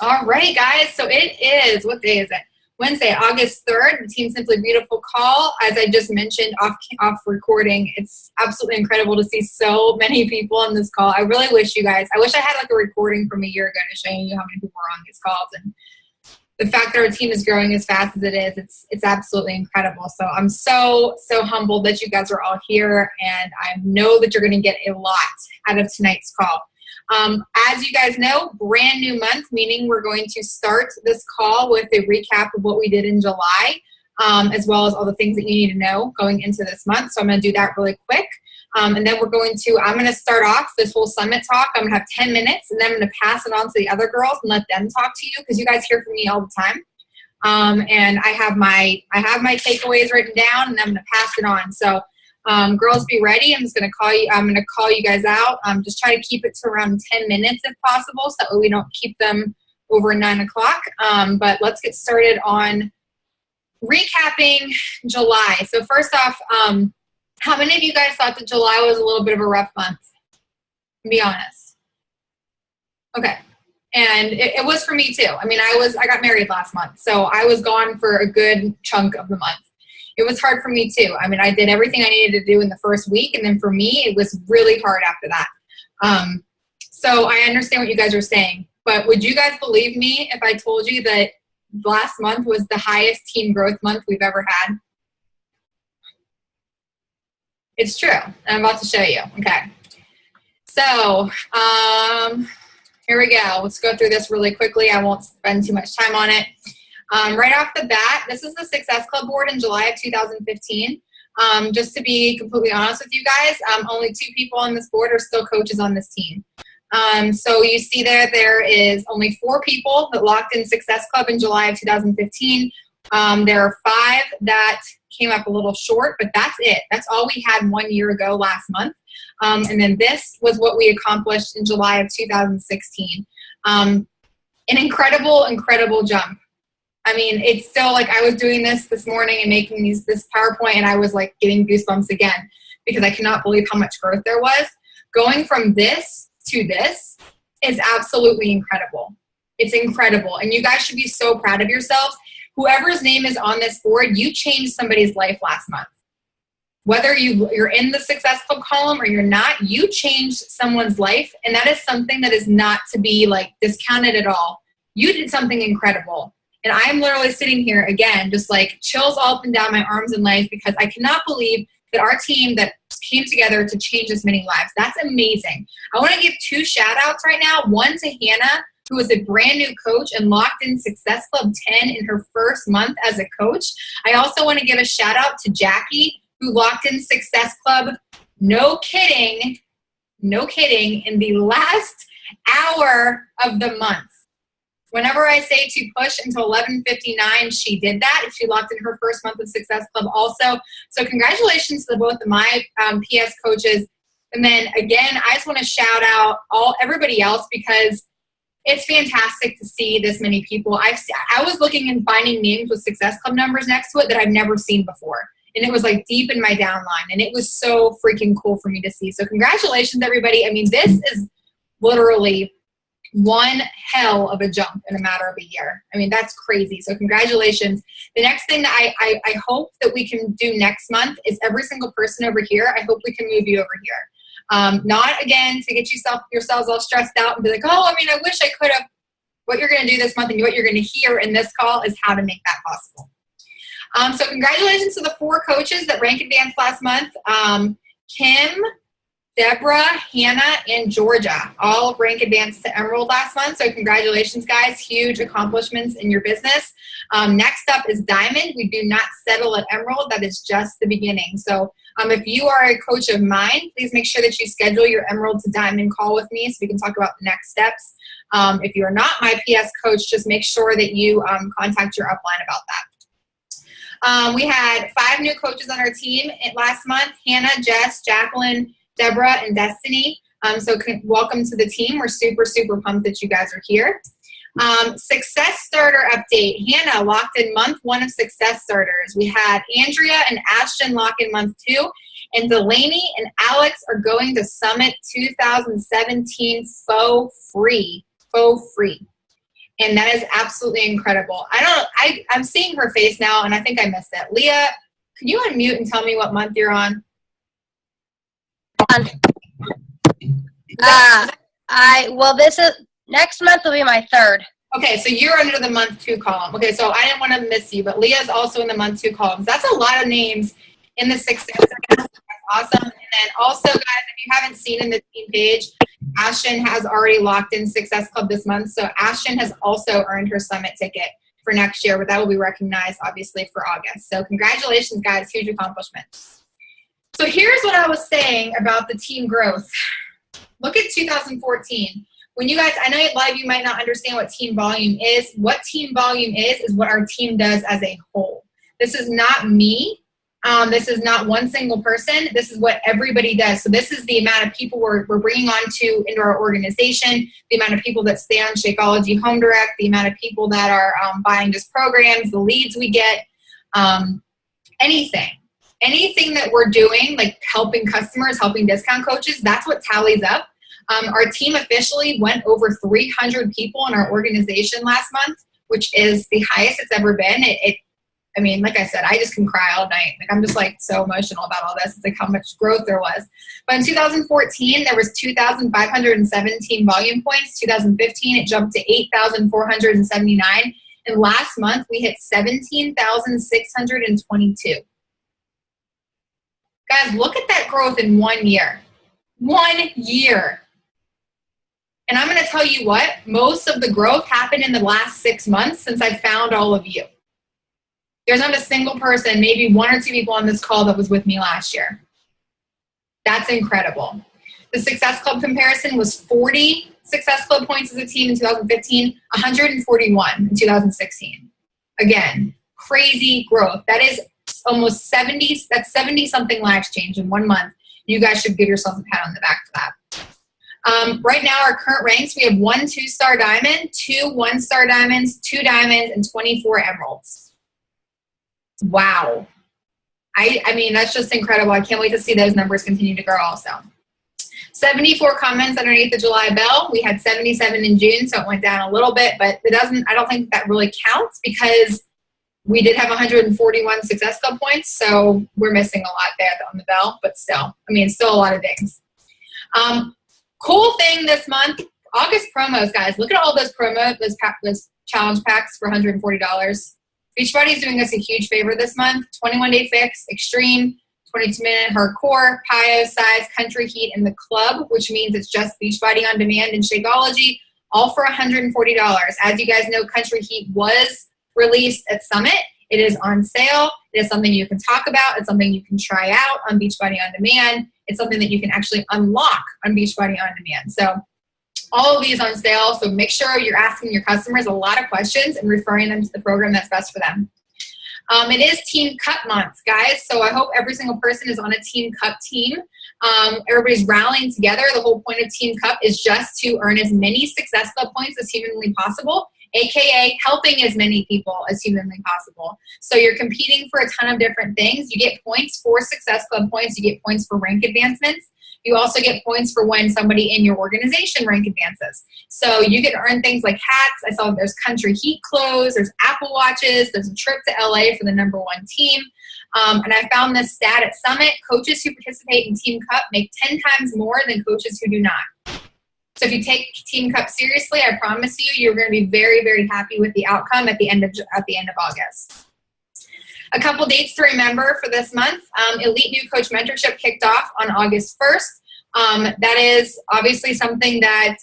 All right, guys. So it is, what day is it? Wednesday, August 3rd, the Team Simply Beautiful call. As I just mentioned off recording, it's absolutely incredible to see so many people on this call. I really wish you guys, I wish I had like a recording from a year ago to show you how many people are on these calls. And the fact that our team is growing as fast as it is, it's absolutely incredible. So I'm so humbled that you guys are all here, and I know that you're going to get a lot out of tonight's call. As you guys know, brand new month, meaning we're going to start this call with a recap of what we did in July, as well as all the things that you need to know going into this month. So I'm going to do that really quick. And then I'm going to start off this whole summit talk. I'm going to have 10 minutes, and then I'm going to pass it on to the other girls and let them talk to you, because you guys hear from me all the time. And I have my takeaways written down, and I'm going to pass it on. So girls, be ready. I'm going to call you guys out. Just try to keep it to around 10 minutes if possible, so that we don't keep them over 9 o'clock. But let's get started on recapping July. So first off, how many of you guys thought that July was a little bit of a rough month? Be honest. Okay. And it was for me too. I mean, I got married last month, so I was gone for a good chunk of the month. It was hard for me too. I mean, I did everything I needed to do in the first week, and then for me, it was really hard after that. So I understand what you guys are saying, but would you guys believe me if I told you that last month was the highest team growth month we've ever had? It's true. I'm about to show you. Okay. So here we go. Let's go through this really quickly. I won't spend too much time on it. Right off the bat, this is the Success Club board in July of 2015. Just to be completely honest with you guys, only 2 people on this board are still coaches on this team. So you see there is only 4 people that locked in Success Club in July of 2015. There are 5 that came up a little short, but that's it. That's all we had 1 year ago last month. And then this was what we accomplished in July of 2016. An incredible jump. I mean, it's still like I was doing this morning and making this PowerPoint, and I was like getting goosebumps again, because I cannot believe how much growth there was. Going from this to this is absolutely incredible. It's incredible. And you guys should be so proud of yourselves. Whoever's name is on this board, you changed somebody's life last month. Whether you're in the Success Club column or you're not, you changed someone's life, and that is something that is not to be like discounted at all. You did something incredible. And I'm literally sitting here again, just like chills all up and down my arms and legs, because I cannot believe that our team that came together to change this many lives. That's amazing. I want to give 2 shout outs right now. One to Hannah, who is a brand new coach and locked in Success Club 10 in her first month as a coach. I also want to give a shout out to Jackie, who locked in Success Club, no kidding, in the last hour of the month. Whenever I say to push until 11:59, she did that. She locked in her first month of Success Club also. So congratulations to both of my PS coaches. And then again, I just want to shout out everybody else, because it's fantastic to see this many people. I was looking and finding names with Success Club numbers next to it that I've never seen before. And it was like deep in my downline. And it was so freaking cool for me to see. So congratulations, everybody. I mean, this is literally one hell of a jump in a matter of a year. I mean, that's crazy. So congratulations. The next thing that I hope that we can do next month is every single person over here, I hope we can move you over here. Not, again, to get yourselves all stressed out and be like, oh, I mean, I wish I could have. What you're going to do this month and what you're going to hear in this call is how to make that possible. So congratulations to the 4 coaches that rank advanced last month. Kim, Deborah, Hannah, and Georgia all rank advanced to Emerald last month. So congratulations, guys. Huge accomplishments in your business. Next up is Diamond. We do not settle at Emerald. That is just the beginning. So if you are a coach of mine, please make sure that you schedule your Emerald to Diamond call with me so we can talk about the next steps. If you are not my PS coach, just make sure that you contact your upline about that. We had 5 new coaches on our team last month: Hannah, Jess, Jacqueline, Deborah, and Destiny. So welcome to the team. We're super pumped that you guys are here. Success starter update. Hannah locked in month 1 of Success starters. We had Andrea and Ashton lock in month 2. And Delaney and Alex are going to Summit 2017 for free. And that is absolutely incredible. I'm seeing her face now, and I think I missed it. Leah, can you unmute and tell me what month you're on? Well, next month will be my 3rd. Okay, so you're under the month 2 column. Okay, so I didn't want to miss you, but Leah's also in the month 2 columns. That's a lot of names in the success. That's awesome. And then also, guys, if you haven't seen in the team page, Ashton has already locked in Success Club this month. So Ashton has also earned her summit ticket for next year, but that will be recognized, obviously, for August. So congratulations, guys. Huge accomplishment. So here's what I was saying about the team growth. Look at 2014. When you guys, I know a lot of you might not understand what team volume is. What team volume is what our team does as a whole. This is not me. This is not one single person. This is what everybody does. So this is the amount of people we're bringing into our organization, the amount of people that stay on Shakeology Home Direct, the amount of people that are buying just programs, the leads we get, anything that we're doing, like helping customers, helping discount coaches, that's what tallies up. Our team officially went over 300 people in our organization last month, which is the highest it's ever been. I mean, like I said, I just can cry all night. Like, I'm just like so emotional about all this. It's like how much growth there was. But in 2014, there was 2,517 volume points. 2015, it jumped to 8,479. And last month, we hit 17,622. Guys, look at that growth in 1 year. 1 year. And I'm going to tell you what, most of the growth happened in the last 6 months since I found all of you. There's not a single person, maybe 1 or 2 people on this call that was with me last year. That's incredible. The Success Club comparison was 40 Success Club points as a team in 2015, 141 in 2016. Again, crazy growth. That is almost 70, that's 70-something lives change in 1 month. You guys should give yourself a pat on the back for that. Right now, our current ranks, we have 1 2-star diamond, 2 1-star diamonds, 2 diamonds, and 24 emeralds. Wow. I mean, that's just incredible. I can't wait to see those numbers continue to grow also. 74 comments underneath the July bell. We had 77 in June, so it went down a little bit, but I don't think that really counts because we did have 141 Success Club points, so we're missing a lot there on the bell, but still, I mean, still a lot of dings. Cool thing this month, August promos, guys. Look at all those those challenge packs for $140. Beachbody's doing us a huge favor this month. 21-day fix, extreme, 22-minute hardcore, Pio, size, country heat, and the club, which means it's just Beachbody on demand and Shakeology, all for $140. As you guys know, country heat was released at Summit. It is on sale. It is something you can talk about. It's something you can try out on Beachbody on demand. It's something that you can actually unlock on Beachbody on demand. So all of these on sale, so make sure you're asking your customers a lot of questions and referring them to the program that's best for them. It is Team Cup month, guys, so I hope every single person is on a Team Cup team. Everybody's rallying together. The whole point of Team Cup is just to earn as many Success Club points as humanly possible, aka helping as many people as humanly possible. So you're competing for a ton of different things. You get points for Success Club points. You get points for rank advancements. You also get points for when somebody in your organization rank advances. So you can earn things like hats. I saw there's country heat clothes, there's Apple Watches, there's a trip to LA for the #1 team. And I found this stat at Summit. Coaches who participate in Team Cup make 10 times more than coaches who do not. So if you take Team Cup seriously, I promise you, you're going to be very, very happy with the outcome at the end of August. A couple dates to remember for this month. Elite New Coach Mentorship kicked off on August 1st. That is obviously something that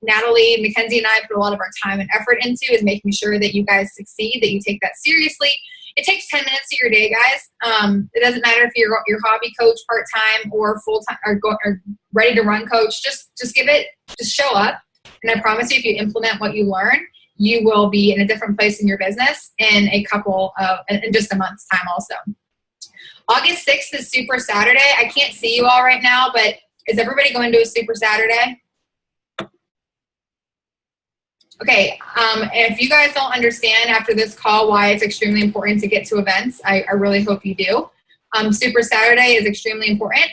Natalie, Mackenzie, and I put a lot of our time and effort into, is making sure that you guys succeed, that you take that seriously. It takes 10 minutes of your day, guys. It doesn't matter if you're your hobby coach part-time or full-time or ready to run coach. Just show up. And I promise you, if you implement what you learn, you will be in a different place in your business in just a month's time also. August 6th is Super Saturday. I can't see you all right now, but is everybody going to a Super Saturday? Okay, if you guys don't understand after this call why it's extremely important to get to events, I really hope you do. Super Saturday is extremely important.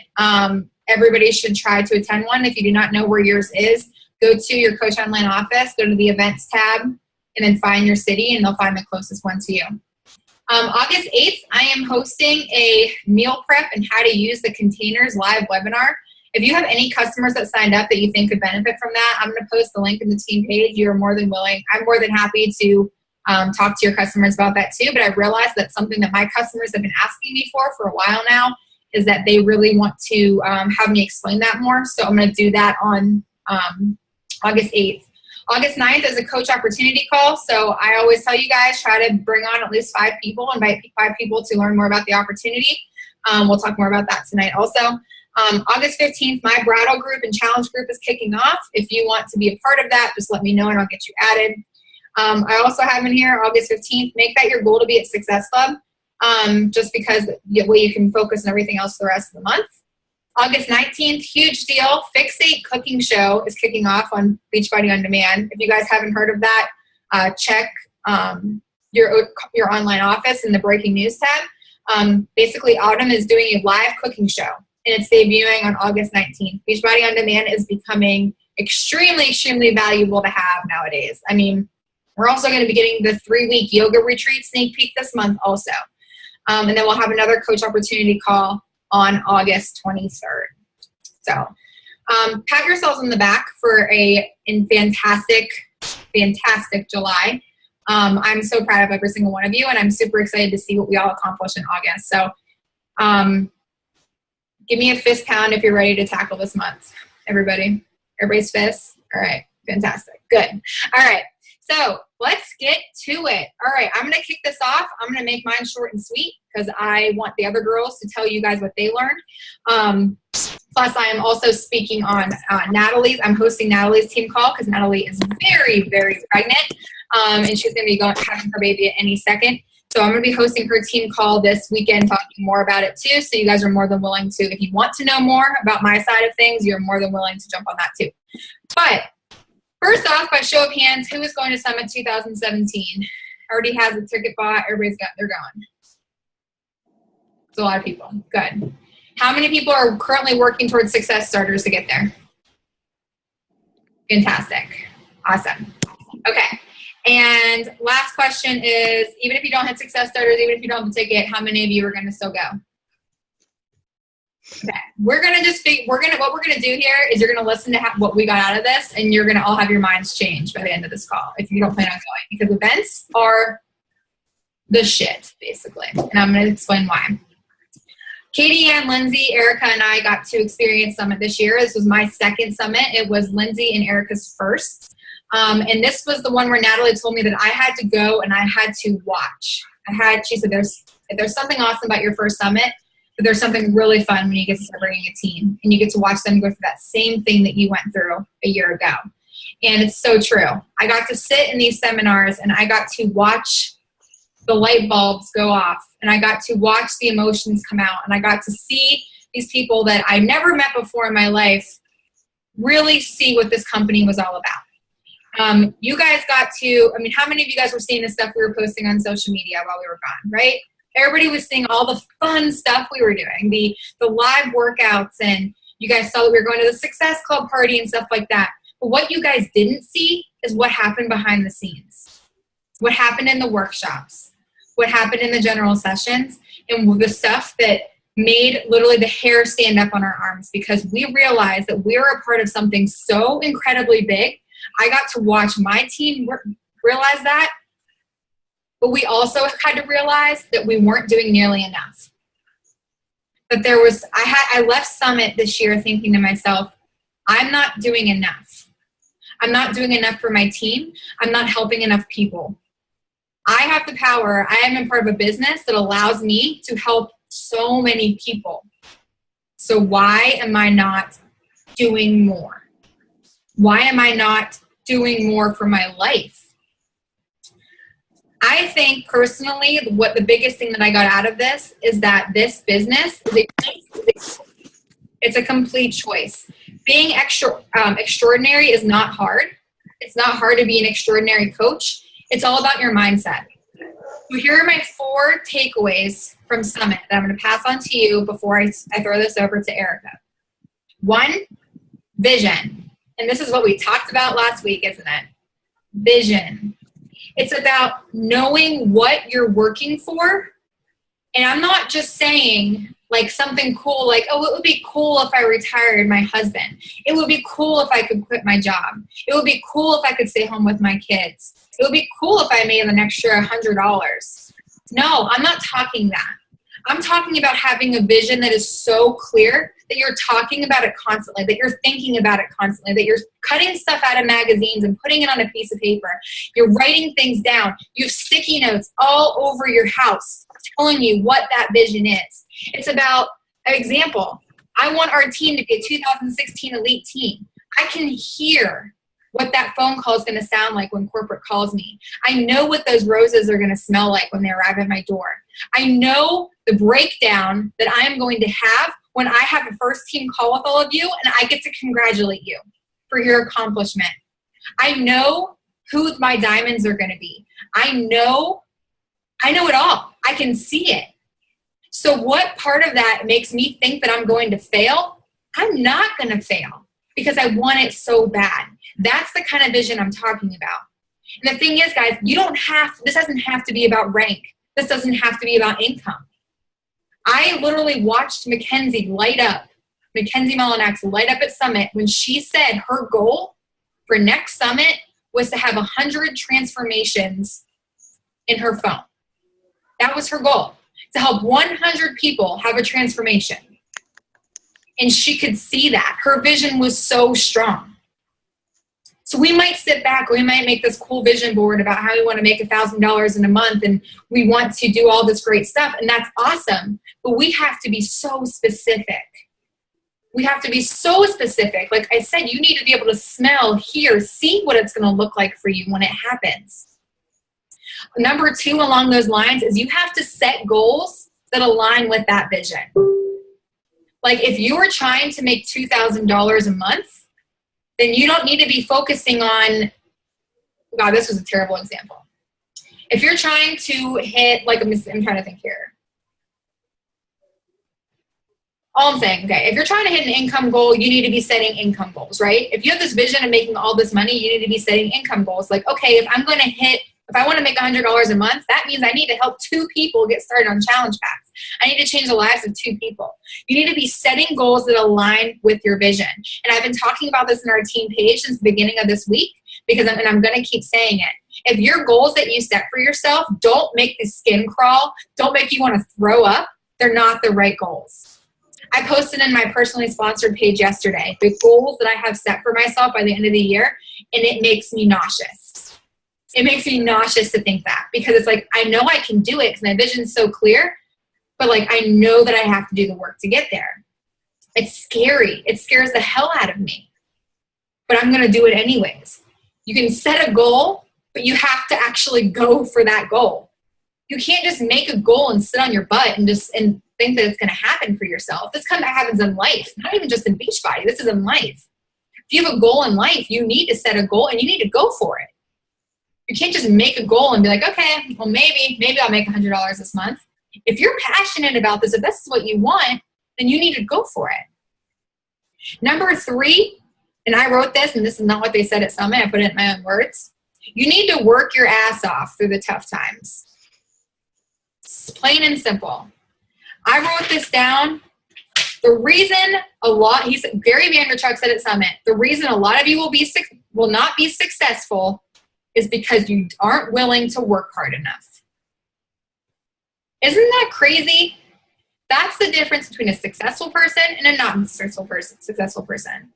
Everybody should try to attend one. If you do not know where yours is, go to your Coach Online office, go to the events tab, and then find your city, and they'll find the closest one to you. August 8th, I am hosting a meal prep and how to use the containers live webinar. If you have any customers that signed up that you think could benefit from that, I'm going to post the link in the team page. You're more than willing. I'm more than happy to talk to your customers about that too. But I realized that's something that my customers have been asking me for a while now, is that they really want to have me explain that more. So I'm going to do that on August 8th. August 9th is a coach opportunity call. So I always tell you guys, try to bring on at least 5 people, invite 5 people to learn more about the opportunity. We'll talk more about that tonight also. August 15th, my Brattle group and challenge group is kicking off. If you want to be a part of that, just let me know and I'll get you added. I also have in here August 15th, make that your goal to be at Success Club, just because the way you can focus on everything else for the rest of the month. August 19th, huge deal, Fixate Cooking Show is kicking off on Beachbody On Demand. If you guys haven't heard of that, check your online office in the breaking news tab. Basically, Autumn is doing a live cooking show, and it's debuting on August 19th. Beachbody On Demand is becoming extremely, extremely valuable to have nowadays. I mean, we're also going to be getting the 3-week yoga retreat sneak peek this month also. And then we'll have another coach opportunity call on August 23rd. So pat yourselves on the back for a fantastic, fantastic July. I'm so proud of every single one of you, and I'm super excited to see what we all accomplish in August. So give me a fist pound if you're ready to tackle this month. Everybody's fists? All right, fantastic, good. All right, so let's get to it. All right, I'm gonna kick this off. I'm gonna make mine short and sweet because I want the other girls to tell you guys what they learned. Plus, I am also speaking on Natalie's. I'm hosting Natalie's team call because Natalie is very, very pregnant, and she's going to be having her baby at any second. So I'm going to be hosting her team call this weekend, talking more about it too. So you guys are more than willing to, if you want to know more about my side of things, you're more than willing to jump on that too. But first off, by show of hands, who is going to Summit 2017? Already has a ticket bought. They're going. It's a lot of people. Good. How many people are currently working towards Success Starters to get there? Fantastic. Awesome. Okay. And last question is, even if you don't have Success Starters, even if you don't have the ticket, how many of you are going to still go? Okay. What we're going to do here is you're going to listen to what we got out of this, and you're going to all have your minds changed by the end of this call if you don't plan on going, because events are the shit, basically. And I'm going to explain why. Katie and Lindsay, Erica, and I got to experience Summit this year. This was my second Summit. It was Lindsay and Erica's first. And this was the one where Natalie told me that I had to go and I had to watch. She said, there's something awesome about your first Summit, but there's something really fun when you get to start bringing a team and you get to watch them go through that same thing that you went through a year ago. And it's so true. I got to sit in these seminars and I got to watch the light bulbs go off, and I got to watch the emotions come out, and I got to see these people that I never met before in my life really see what this company was all about. You guys got to, how many of you guys were seeing the stuff we were posting on social media while we were gone, right? Everybody was seeing all the fun stuff we were doing, the live workouts, and you guys saw that we were going to the Success Club party and stuff like that. But what you guys didn't see is what happened behind the scenes, what happened in the workshops, what happened in the general sessions, and the stuff that made literally the hair stand up on our arms, because we realized that we're a part of something so incredibly big. I got to watch my team realize that, but we also had to realize that we weren't doing nearly enough. That I left Summit this year thinking to myself, I'm not doing enough. I'm not doing enough for my team. I'm not helping enough people. I have the power. I am a part of a business that allows me to help so many people. So why am I not doing more? Why am I not doing more for my life? I think personally, what the biggest thing that I got out of this is that this business it's a complete choice. Being extraordinary is not hard. It's not hard to be an extraordinary coach. It's all about your mindset. So here are my 4 takeaways from Summit that I'm going to pass on to you before I throw this over to Erica. 1, vision. And this is what we talked about last week, isn't it? Vision. It's about knowing what you're working for. And I'm not just saying like something cool, like, oh, it would be cool if I retired my husband. It would be cool if I could quit my job. It would be cool if I could stay home with my kids. It would be cool if I made an extra $100. No, I'm not talking that. I'm talking about having a vision that is so clear that you're talking about it constantly, that you're thinking about it constantly, that you're cutting stuff out of magazines and putting it on a piece of paper. You're writing things down. You have sticky notes all over your house telling you what that vision is. It's about an example. I want our team to be a 2016 elite team. I can hear what that phone call is going to sound like when corporate calls me. I know what those roses are going to smell like when they arrive at my door. I know the breakdown that I am going to have when I have a first team call with all of you and I get to congratulate you for your accomplishment. I know who my diamonds are going to be. I know it all. I can see it. So what part of that makes me think that I'm going to fail? I'm not going to fail because I want it so bad. That's the kind of vision I'm talking about. And the thing is, guys, this doesn't have to be about rank. This doesn't have to be about income. I literally watched Mackenzie Mellanax light up at Summit when she said her goal for next Summit was to have 100 transformations in her phone. That was her goal, to help 100 people have a transformation. And she could see that. Her vision was so strong. So we might sit back, or we might make this cool vision board about how we want to make $1,000 in a month, and we want to do all this great stuff, and that's awesome. But we have to be so specific. We have to be so specific. Like I said, you need to be able to smell, hear, see what it's going to look like for you when it happens. Number 2 along those lines is you have to set goals that align with that vision. Like if you are trying to make $2,000 a month, then you don't need to be focusing on, God, this was a terrible example. If you're trying to hit, like, I'm trying to think here. All I'm saying, okay, if you're trying to hit an income goal, you need to be setting income goals, right? If you have this vision of making all this money, you need to be setting income goals. Like, okay, if I want to make $100 a month, that means I need to help 2 people get started on challenge packs. I need to change the lives of 2 people. You need to be setting goals that align with your vision. And I've been talking about this in our team page since the beginning of this week, because I'm going to keep saying it. If your goals that you set for yourself don't make the skin crawl, don't make you want to throw up, they're not the right goals. I posted in my personally sponsored page yesterday the goals that I have set for myself by the end of the year, and it makes me nauseous. It makes me nauseous to think that, because it's like, I know I can do it because my vision's so clear, but like, I know that I have to do the work to get there. It's scary. It scares the hell out of me, but I'm going to do it anyways. You can set a goal, but you have to actually go for that goal. You can't just make a goal and sit on your butt and think that it's going to happen for yourself. This kind of happens in life, not even just in Beachbody. This is in life. If you have a goal in life, you need to set a goal and you need to go for it. You can't just make a goal and be like, okay, well, maybe I'll make $100 this month. If you're passionate about this, if this is what you want, then you need to go for it. Number 3, and I wrote this, and this is not what they said at Summit. I put it in my own words. You need to work your ass off through the tough times. It's plain and simple. I wrote this down. The reason Gary Vaynerchuk said at Summit, the reason a lot of you will not be successful is because you aren't willing to work hard enough. Isn't that crazy? That's the difference between a successful person and a not successful person.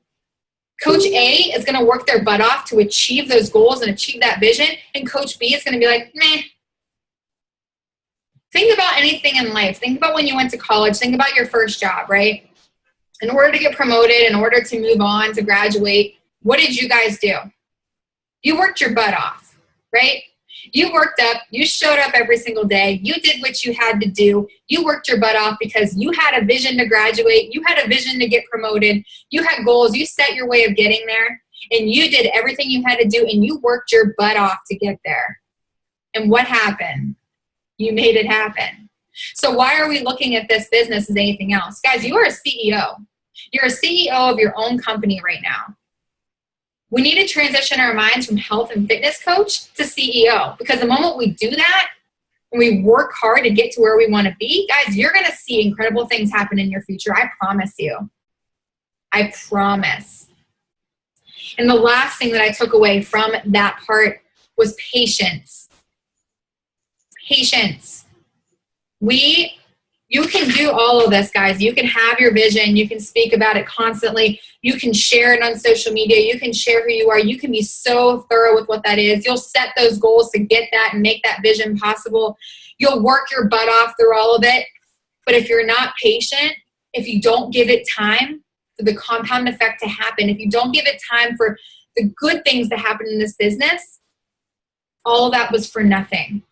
Coach A is going to work their butt off to achieve those goals and achieve that vision, and Coach B is going to be like, meh. Think about anything in life. Think about when you went to college. Think about your first job, right? In order to get promoted, in order to move on, to graduate, what did you guys do? You worked your butt off, right? You worked up, you showed up every single day, you did what you had to do, you worked your butt off because you had a vision to graduate, you had a vision to get promoted, you had goals, you set your way of getting there, and you did everything you had to do, and you worked your butt off to get there. And what happened? You made it happen. So why are we looking at this business as anything else? Guys, you are a CEO. You're a CEO of your own company right now. We need to transition our minds from health and fitness coach to CEO, because the moment we do that, and we work hard to get to where we want to be, guys, you're going to see incredible things happen in your future. I promise you. I promise. And the last thing that I took away from that part was patience. Patience. You can do all of this, guys. You can have your vision. You can speak about it constantly. You can share it on social media. You can share who you are. You can be so thorough with what that is. You'll set those goals to get that and make that vision possible. You'll work your butt off through all of it. But if you're not patient, if you don't give it time for the compound effect to happen, if you don't give it time for the good things to happen in this business, all of that was for nothing.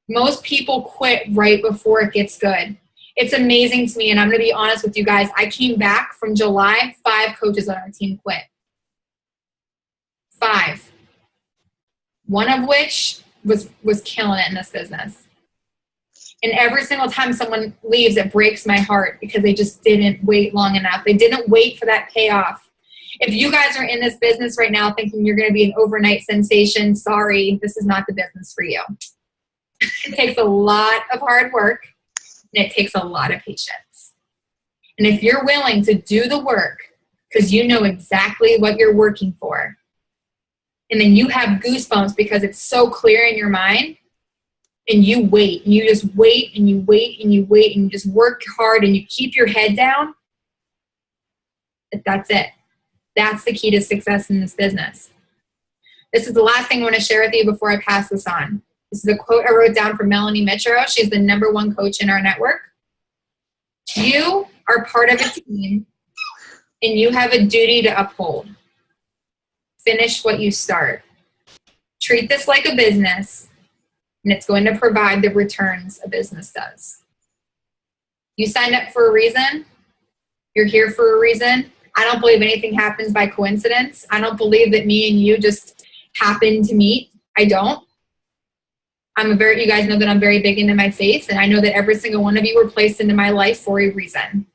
Most people quit right before it gets good. It's amazing to me, and I'm going to be honest with you guys. I came back from July, 5 coaches on our team quit. 5. One of which was killing it in this business. And every single time someone leaves, it breaks my heart because they just didn't wait long enough. They didn't wait for that payoff. If you guys are in this business right now thinking you're going to be an overnight sensation, sorry, this is not the business for you. It takes a lot of hard work, and it takes a lot of patience. And if you're willing to do the work because you know exactly what you're working for, and then you have goosebumps because it's so clear in your mind, and you wait, and you just wait, and you wait, and you wait, and you just work hard, and you keep your head down, that's it. That's the key to success in this business. This is the last thing I want to share with you before I pass this on. This is a quote I wrote down from Melanie Mitchell. She's the #1 coach in our network. You are part of a team, and you have a duty to uphold. Finish what you start. Treat this like a business, and it's going to provide the returns a business does. You signed up for a reason. You're here for a reason. I don't believe anything happens by coincidence. I don't believe that me and you just happen to meet. I don't. You guys know that I'm very big into my faith, and I know that every single one of you were placed into my life for a reason.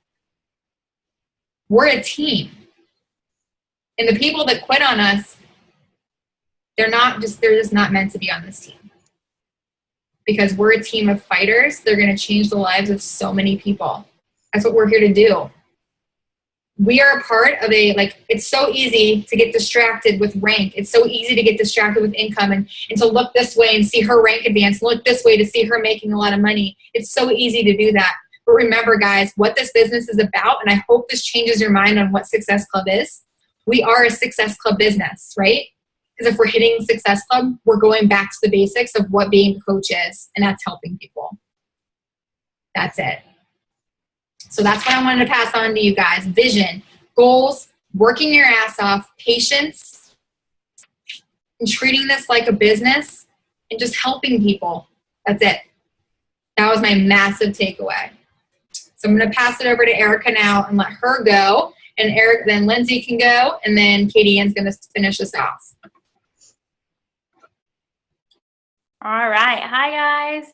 We're a team. And the people that quit on us, they're just not meant to be on this team. Because we're a team of fighters. They're going to change the lives of so many people. That's what we're here to do. We are a part of it's so easy to get distracted with rank. It's so easy to get distracted with income and to look this way and see her rank advance, look this way to see her making a lot of money. It's so easy to do that. But remember, guys, what this business is about, and I hope this changes your mind on what Success Club is. We are a Success Club business, right? Because if we're hitting Success Club, we're going back to the basics of what being a coach is, and that's helping people. That's it. So that's what I wanted to pass on to you guys. Vision, goals, working your ass off, patience, and treating this like a business, and just helping people. That's it. That was my massive takeaway. So I'm going to pass it over to Erica now and let her go. And then Lindsay can go, and then Katie Ann's going to finish us off. All right. Hi, guys.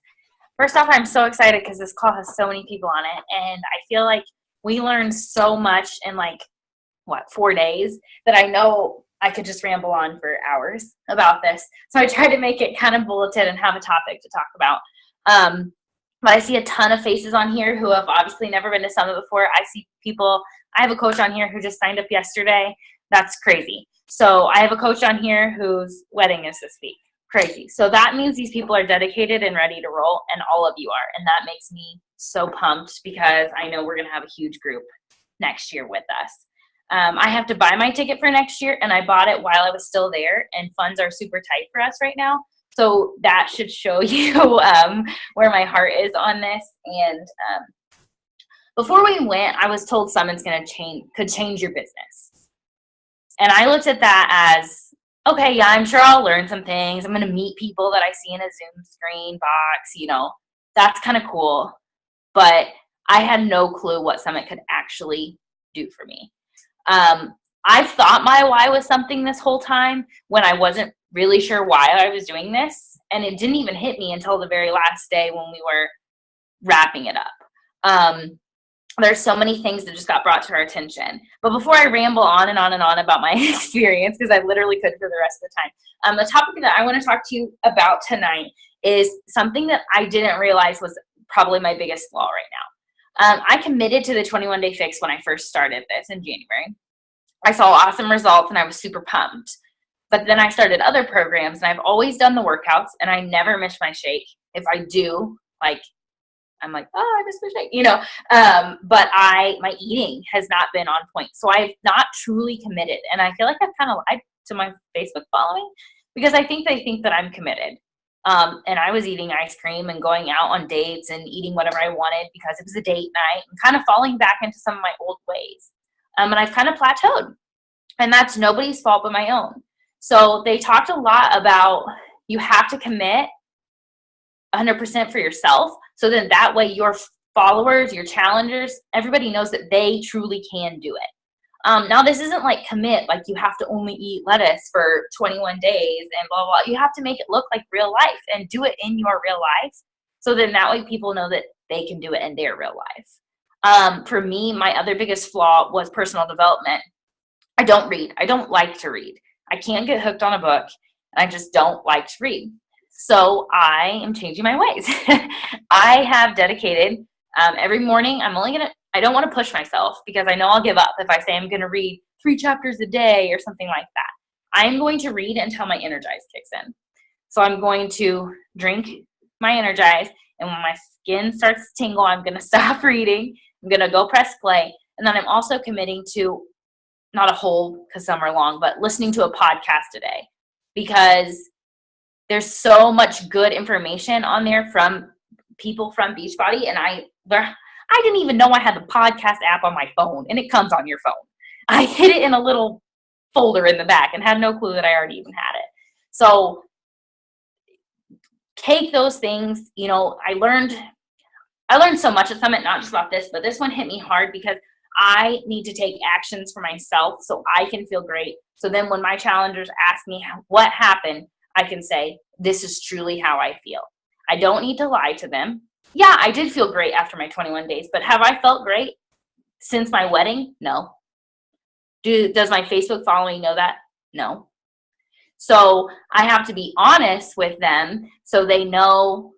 First off, I'm so excited because this call has so many people on it, and I feel like we learned so much in 4 days that I know I could just ramble on for hours about this. So I tried to make it kind of bulleted and have a topic to talk about. But I see a ton of faces on here who have obviously never been to Summit before. I see people. I have a coach on here who just signed up yesterday. That's crazy. So I have a coach on here whose wedding is this week. Crazy. So that means these people are dedicated and ready to roll, and all of you are. And that makes me so pumped because I know we're going to have a huge group next year with us. I have to buy my ticket for next year, and I bought it while I was still there, and funds are super tight for us right now. So that should show you where my heart is on this. And before we went, I was told Summit's could change your business. And I looked at that as, okay, yeah, I'm sure I'll learn some things. I'm going to meet people that I see in a Zoom screen box, that's kind of cool. But I had no clue what Summit could actually do for me. I thought my why was something this whole time when I wasn't really sure why I was doing this. And it didn't even hit me until the very last day when we were wrapping it up. there's so many things that just got brought to our attention. But before I ramble on and on and on about my experience, because I literally could for the rest of the time, the topic that I want to talk to you about tonight is something that I didn't realize was probably my biggest flaw right now. I committed to the 21-day fix when I first started this in January. I saw awesome results and I was super pumped. But then I started other programs and I've always done the workouts and I never miss my shake. If I do, I'm like, oh, I missed my shake, but my eating has not been on point. So I've not truly committed. And I feel like I've kind of lied to my Facebook following because I think they think that I'm committed. And I was eating ice cream and going out on dates and eating whatever I wanted because it was a date night and kind of falling back into some of my old ways. And I've kind of plateaued. And that's nobody's fault but my own. So they talked a lot about you have to commit 100% for yourself. So then that way your followers, your challengers, everybody knows that they truly can do it. Now this isn't like commit, like you have to only eat lettuce for 21 days and blah, blah. You have to make it look like real life and do it in your real life. So then that way people know that they can do it in their real life. For me, my other biggest flaw was personal development. I don't read. I don't like to read. I can't get hooked on a book and I just don't like to read. So I am changing my ways. I have dedicated every morning. I don't want to push myself because I know I'll give up if I say I'm going to read 3 chapters a day or something like that. I am going to read until my Energize kicks in. So I'm going to drink my Energize, and when my skin starts to tingle, I'm going to stop reading. I'm going to go press play. And then I'm also committing to not a whole, because some are long, but listening to a podcast a day because there's so much good information on there from people from Beachbody, and I didn't even know I had the podcast app on my phone, and it comes on your phone. I hid it in a little folder in the back and had no clue that I already even had it. So take those things. I learned so much at Summit, not just about this, but this one hit me hard because I need to take actions for myself so I can feel great. So then when my challengers ask me what happened, I can say, this is truly how I feel. I don't need to lie to them. Yeah, I did feel great after my 21 days, but have I felt great since my wedding? No. Does my Facebook following know that? No. So I have to be honest with them so they know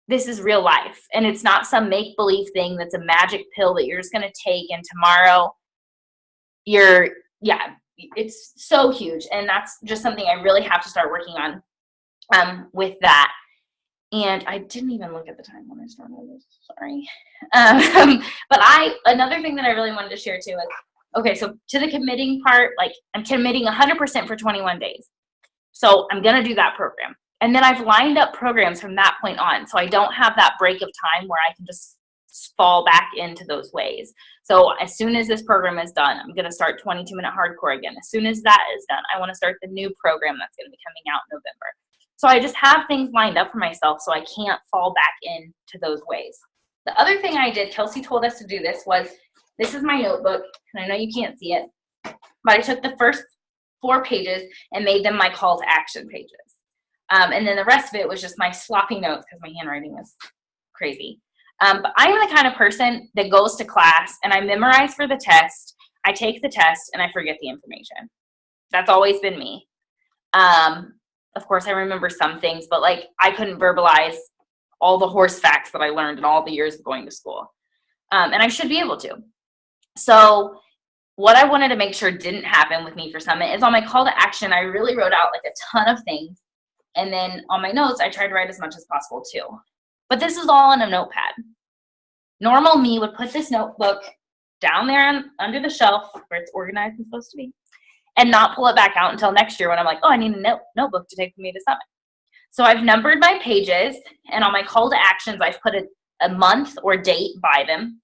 this is real life. And it's not some make-believe thing that's a magic pill that you're just going to take and tomorrow it's so huge. And that's just something I really have to start working on with that. And I didn't even look at the time when I started this. Sorry. But another thing that I really wanted to share too is, okay, so to the committing part, like I'm committing 100% for 21 days. So I'm going to do that program. And then I've lined up programs from that point on. So I don't have that break of time where I can just fall back into those ways. So as soon as this program is done, I'm going to start 22-minute hardcore again. As soon as that is done, I want to start the new program that's going to be coming out in November. So I just have things lined up for myself so I can't fall back into those ways. The other thing I did, Kelsey told us to do this is my notebook, and I know you can't see it, but I took the first 4 pages and made them my call to action pages. And then the rest of it was just my sloppy notes because my handwriting is crazy. But I'm the kind of person that goes to class and I memorize for the test, I take the test, and I forget the information. That's always been me. Of course, I remember some things, but like I couldn't verbalize all the horse facts that I learned in all the years of going to school. And I should be able to. So what I wanted to make sure didn't happen with me for Summit is on my call to action, I really wrote out like a ton of things. And then on my notes, I tried to write as much as possible too. But this is all on a notepad. Normal me would put this notebook down there under the shelf where it's organized and supposed to be and not pull it back out until next year when I'm like, oh, I need a notebook to take with me to Summit. So I've numbered my pages, and on my call to actions, I've put a month or date by them.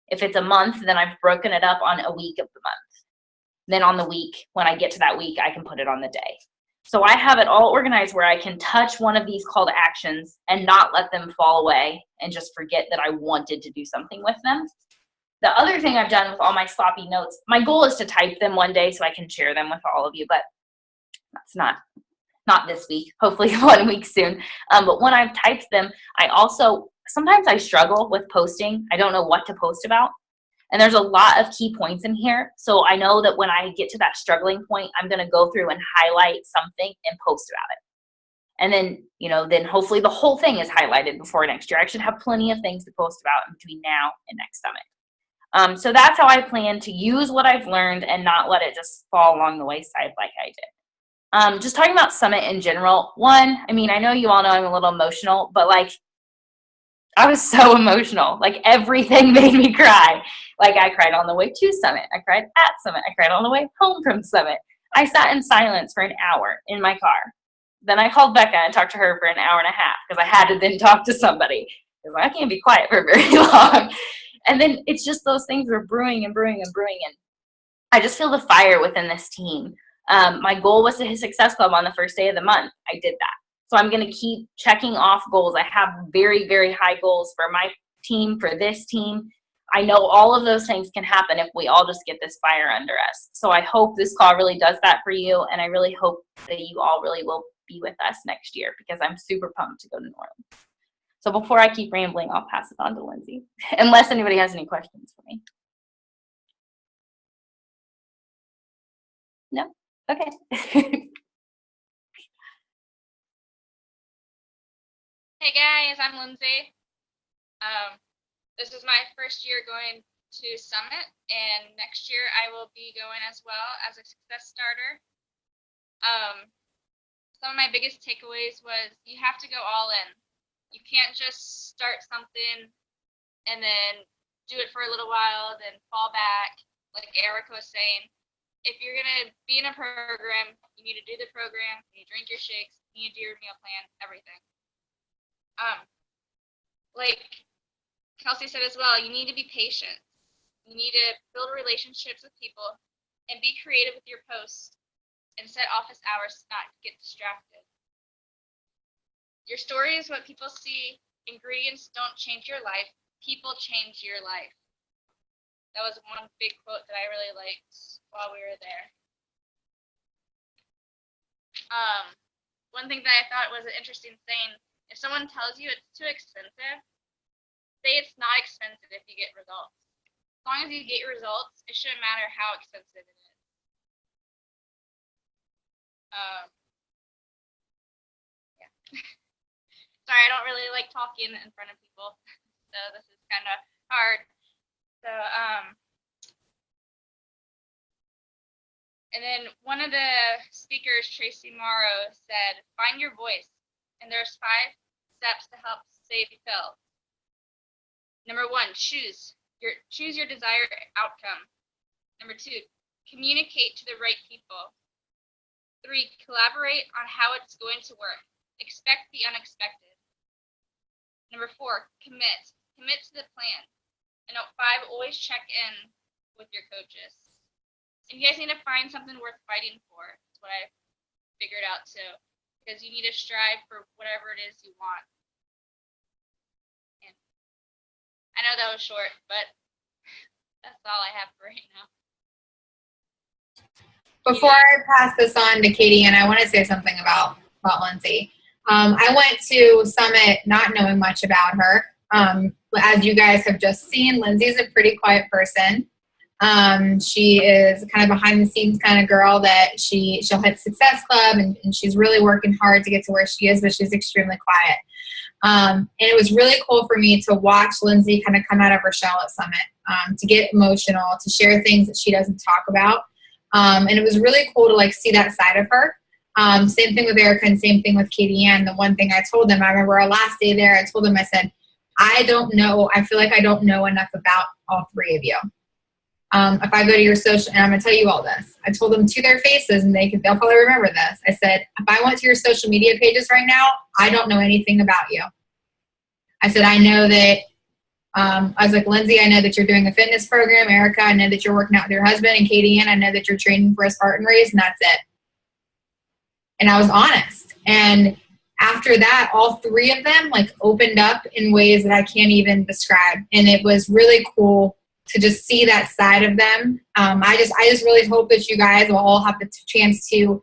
If it's a month, then I've broken it up on a week of the month. Then on the week, when I get to that week, I can put it on the day. So I have it all organized where I can touch one of these call to actions and not let them fall away and just forget that I wanted to do something with them. The other thing I've done with all my sloppy notes, my goal is to type them one day so I can share them with all of you, but that's not this week, hopefully 1 week soon. But when I've typed them, I also sometimes I struggle with posting. I don't know what to post about. And there's a lot of key points in here. So I know that when I get to that struggling point, I'm going to go through and highlight something and post about it. And then, then hopefully the whole thing is highlighted before next year. I should have plenty of things to post about in between now and next summit. So that's how I plan to use what I've learned and not let it just fall along the wayside like I did. Just talking about summit in general. One, I know you all know I'm a little emotional, but I was so emotional. Everything made me cry. I cried on the way to summit. I cried at summit. I cried on the way home from summit. I sat in silence for an hour in my car. Then I called Becca and talked to her for an hour and a half because I had to then talk to somebody. Because I can't be quiet for very long. And then it's just those things were brewing and brewing and brewing. And I just feel the fire within this team. My goal was to hit Success Club on the first day of the month. I did that. So I'm going to keep checking off goals. I have very, very high goals for my team, for this team. I know all of those things can happen if we all just get this fire under us. So I hope this call really does that for you. And I really hope that you all really will be with us next year because I'm super pumped to go to New Orleans. So before I keep rambling, I'll pass it on to Lindsay, unless anybody has any questions for me. No? Okay. Hey guys, I'm Lindsay. This is my first year going to Summit, and next year I will be going as well as a success starter. Some of my biggest takeaways was you have to go all in. You can't just start something and then do it for a little while, then fall back. Like Erica was saying, if you're going to be in a program, you need to do the program, you need to drink your shakes, you need to do your meal plan, everything. Like Kelsey said as well, you need to be patient. You need to build relationships with people and be creative with your posts and set office hours to not get distracted. Your story is what people see. Ingredients don't change your life. People change your life. That was one big quote that I really liked while we were there. One thing that I thought was an interesting saying, if someone tells you it's too expensive, say it's not expensive if you get results. As long as you get results, it shouldn't matter how expensive it is. Yeah. Sorry, I don't really like talking in front of people, so this is kind of hard. So, and then one of the speakers, Tracy Morrow, said, find your voice. And there's 5 steps to help save Phil. Number 1, choose your desired outcome. Number 2, communicate to the right people. 3, collaborate on how it's going to work. Expect the unexpected. Number 4, commit to the plan. And 5, always check in with your coaches. And you guys need to find something worth fighting for. That's what I figured out too. Because you need to strive for whatever it is you want. And I know that was short, but that's all I have for right now. Before I pass this on to Katie, and I want to say something about Lindsay. I went to Summit not knowing much about her. As you guys have just seen, Lindsay's a pretty quiet person. She is kind of behind the scenes kind of girl that she'll hit Success Club and she's really working hard to get to where she is, but she's extremely quiet. And it was really cool for me to watch Lindsay kind of come out of her shell at Summit, to get emotional, to share things that she doesn't talk about. And it was really cool to see that side of her. Same thing with Erica and same thing with Katie Ann. The one thing I told them, I remember our last day there, I told them, I said, I feel like I don't know enough about all 3 of you. If I go to your social, and I'm going to tell you all this, I told them to their faces, and they'll probably remember this. I said, if I went to your social media pages right now, I don't know anything about you. I said, I know that, I was like, Lindsay, I know that you're doing a fitness program. Erica, I know that you're working out with your husband. And Katie Ann, I know that you're training for a Spartan race, and that's it. And I was honest. And after that, all 3 of them opened up in ways that I can't even describe. And it was really cool to just see that side of them. I just really hope that you guys will all have the chance to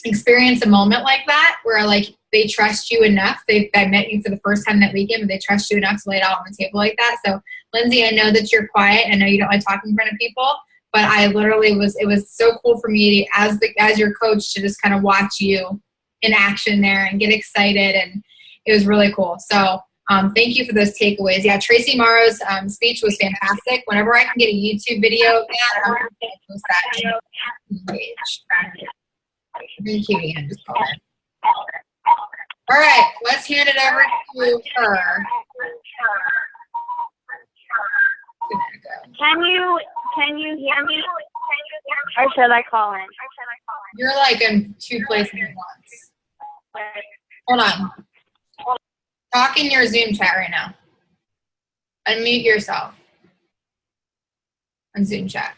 experience a moment like that where they trust you enough. They met you for the first time that weekend, but they trust you enough to lay it out on the table like that. So, Lindsay, I know that you're quiet. I know you don't like talking in front of people, but I literally it was so cool for me as your coach to just kind of watch you in action there and get excited. And it was really cool. So thank you for those takeaways. Yeah, Tracy Morrow's speech was fantastic. Whenever I can get a YouTube video of that, I'm going to post that on the page. Thank you, Ian. Just call it. All right, let's hand it over to her. Can you hear me? Or should I call in? You're like in two places at once. Hold on. Talk in your Zoom chat right now. Unmute yourself on Zoom chat.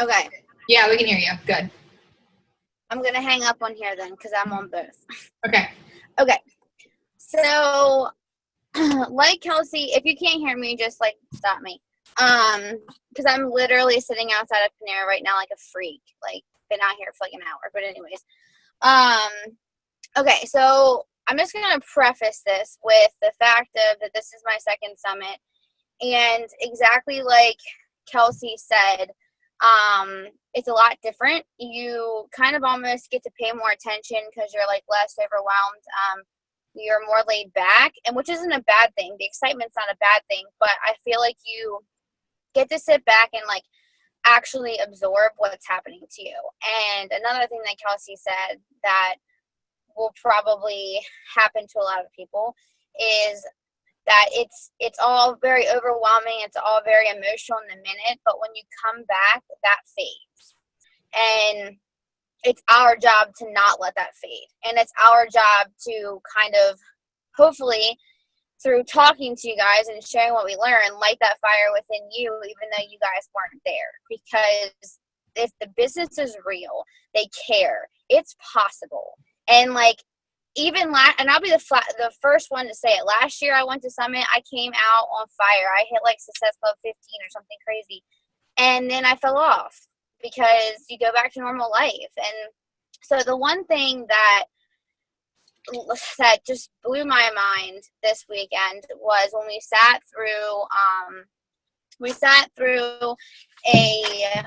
Okay. Yeah, we can hear you. Good. I'm going to hang up on here then because I'm on both. Okay. Okay. So, like Kelsey, if you can't hear me, just like stop me. Because I'm literally sitting outside of Panera right now like a freak. Like, been out here for like an hour. But anyways. Okay, so I'm just going to preface this with the fact of that this is my second summit. And exactly like Kelsey said, it's a lot different. You kind of almost get to pay more attention because you're like less overwhelmed. You're more laid back, and which isn't a bad thing. The excitement's not a bad thing, but I feel like you get to sit back and like actually absorb what's happening to you. And another thing that Kelsey said that will probably happen to a lot of people is that it's all very overwhelming. It's all very emotional in the minute, but when you come back, that fades. And it's our job to not let that fade. And it's our job to kind of, hopefully, through talking to you guys and sharing what we learn, light that fire within you, even though you guys weren't there. Because if the business is real, they care. It's possible. And like, even and I'll be the first one to say it. Last year I went to Summit. I came out on fire. I hit like Success Club 15 or something crazy. And then I fell off because you go back to normal life. And so the one thing that just blew my mind this weekend was when we sat through a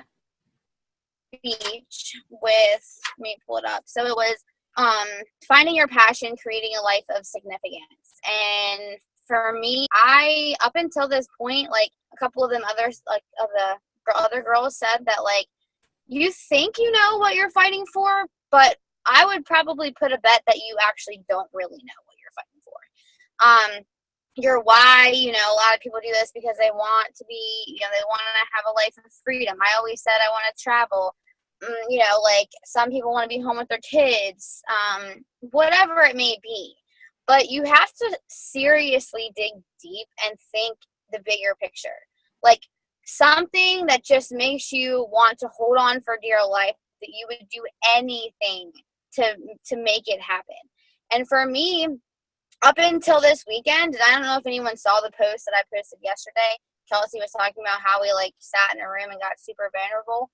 speech with, let me pull it up. So it was finding your passion, creating a life of significance. And for me, I, up until this point, like a couple of them others, like of the other girls said that like, you think you know what you're fighting for, but I would probably put a bet that you actually don't really know what you're fighting for. Your why, you know, a lot of people do this because they want to be, you know, they want to have a life of freedom. I always said I want to travel. You know, like some people want to be home with their kids, whatever it may be. But you have to seriously dig deep and think the bigger picture. Like something that just makes you want to hold on for dear life, that you would do anything to make it happen. And for me, up until this weekend, and I don't know if anyone saw the post that I posted yesterday, Kelsey was talking about how we like sat in a room and got super vulnerable.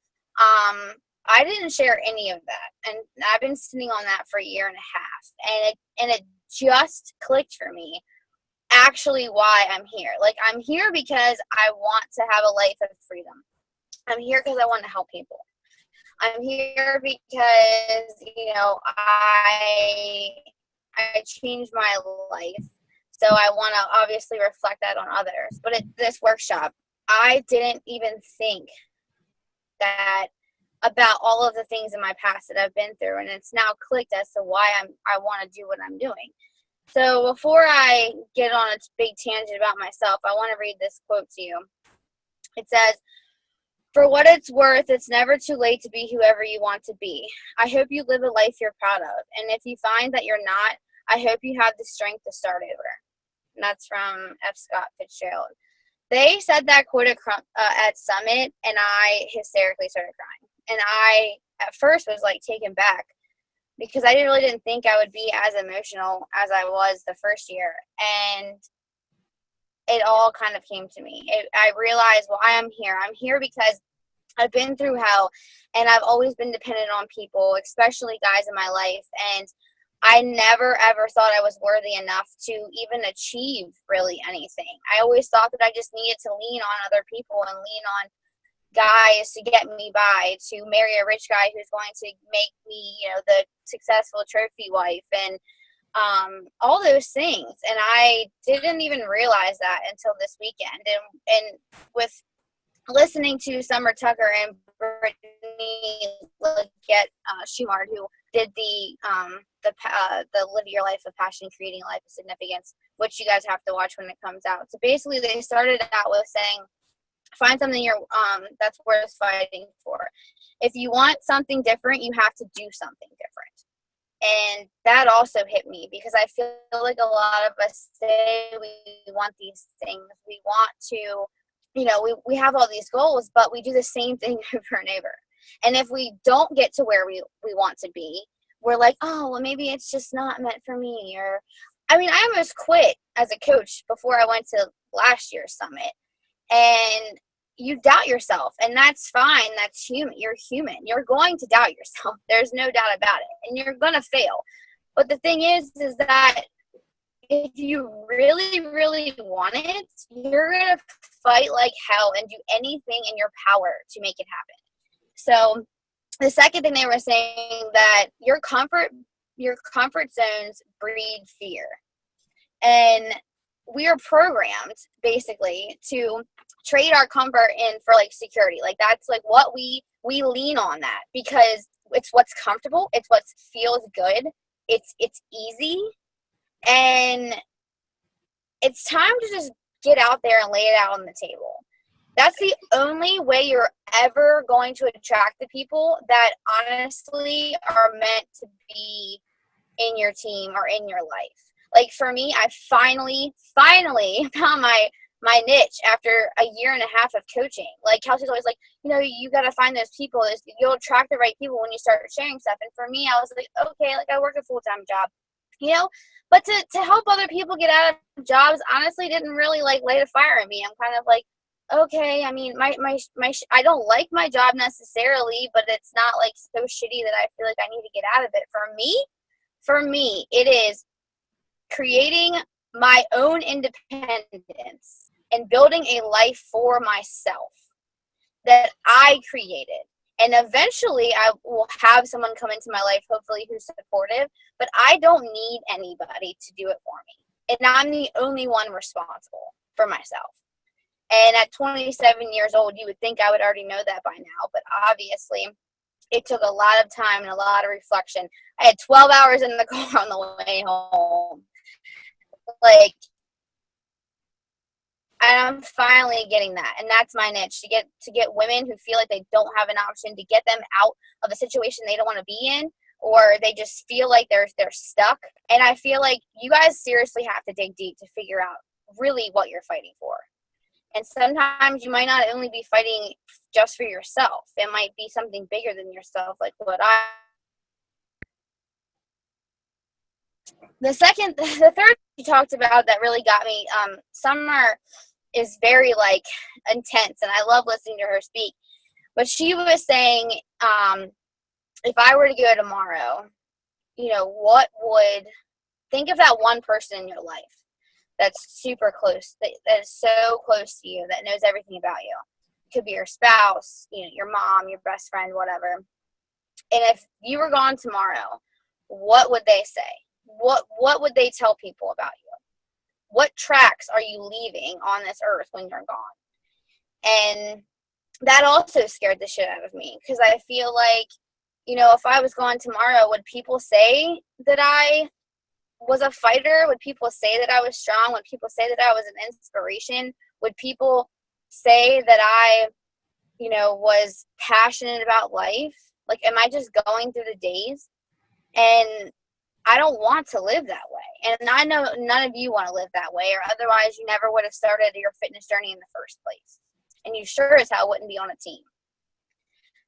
I didn't share any of that, and I've been sitting on that for a year and a half, and it just clicked for me actually why I'm here. Like I'm here because I want to have a life of freedom. I'm here because I want to help people. I'm here because, you know, I changed my life, so I want to obviously reflect that on others. But at this workshop, I didn't even think that about all of the things in my past that I've been through, and it's now clicked as to why I want to do what I'm doing. So before I get on a big tangent about myself, I want to read this quote to you. It says, "For what it's worth, it's never too late to be whoever you want to be. I hope you live a life you're proud of. And if you find that you're not, I hope you have the strength to start over." And that's from F. Scott Fitzgerald. They said that quote at Summit, and I hysterically started crying. And I, at first, was like taken back because I really didn't think I would be as emotional as I was the first year. And it all kind of came to me. I realized why I'm here. I'm here because I've been through hell, and I've always been dependent on people, especially guys in my life. And I never, ever thought I was worthy enough to even achieve really anything. I always thought that I just needed to lean on other people and lean on guys to get me by, to marry a rich guy who's going to make me, the successful trophy wife, and all those things. And I didn't even realize that until this weekend. And with listening to Summer Tucker and Brittany Leggett Schumard, who did the Live Your Life of Passion, Creating a Life of Significance, which you guys have to watch when it comes out. So basically, they started out with saying, find something that's worth fighting for. If you want something different, you have to do something different. And that also hit me, because I feel like a lot of us say we want these things. We want to, we have all these goals, but we do the same thing over and over. And if we don't get to where we want to be, we're like, oh, well, maybe it's just not meant for me. Or, I almost quit as a coach before I went to last year's summit. And you doubt yourself, and that's fine. That's human. You're human. You're going to doubt yourself. There's no doubt about it. And you're going to fail. But the thing is that if you really, really want it, you're going to fight like hell and do anything in your power to make it happen. So the second thing they were saying, that your comfort zones breed fear. And we are programmed basically to trade our comfort in for like security. Like that's like what we lean on, that because it's what's comfortable, it's what feels good, it's easy, and it's time to just get out there and lay it out on the table. That's the only way you're ever going to attract the people that honestly are meant to be in your team or in your life. Like for me, I finally found my niche after a year and a half of coaching. Like Kelsey's always like, you got to find those people. You'll attract the right people when you start sharing stuff. And for me, I was like, okay, like I work a full-time job, but to help other people get out of jobs, honestly, didn't really like light a fire in me. I'm kind of like, okay, I don't like my job necessarily, but it's not like so shitty that I feel like I need to get out of it. For me, it is creating my own independence and building a life for myself that I created. And eventually I will have someone come into my life, hopefully, who's supportive, but I don't need anybody to do it for me. And I'm the only one responsible for myself. And at 27 years old, you would think I would already know that by now, but obviously it took a lot of time and a lot of reflection. I had 12 hours in the car on the way home. Like, and I'm finally getting that, and that's my niche, to get women who feel like they don't have an option, to get them out of a situation they don't want to be in, or they just feel like they're stuck. And I feel like you guys seriously have to dig deep to figure out really what you're fighting for. And sometimes you might not only be fighting just for yourself. It might be something bigger than yourself, like what the third she talked about that really got me, Summer is very like intense, and I love listening to her speak. But she was saying, if I were to go tomorrow, think of that one person in your life that's super close, that is so close to you, that knows everything about you. It could be your spouse, your mom, your best friend, whatever. And if you were gone tomorrow, what would they say? What would they tell people about you? What tracks are you leaving on this earth when you're gone? And that also scared the shit out of me, because I feel like, if I was gone tomorrow, would people say that I was a fighter? Would people say that I was strong? Would people say that I was an inspiration? Would people say that I, was passionate about life? Like, am I just going through the days? And I don't want to live that way. And I know none of you want to live that way, or otherwise you never would have started your fitness journey in the first place. And you sure as hell wouldn't be on a team.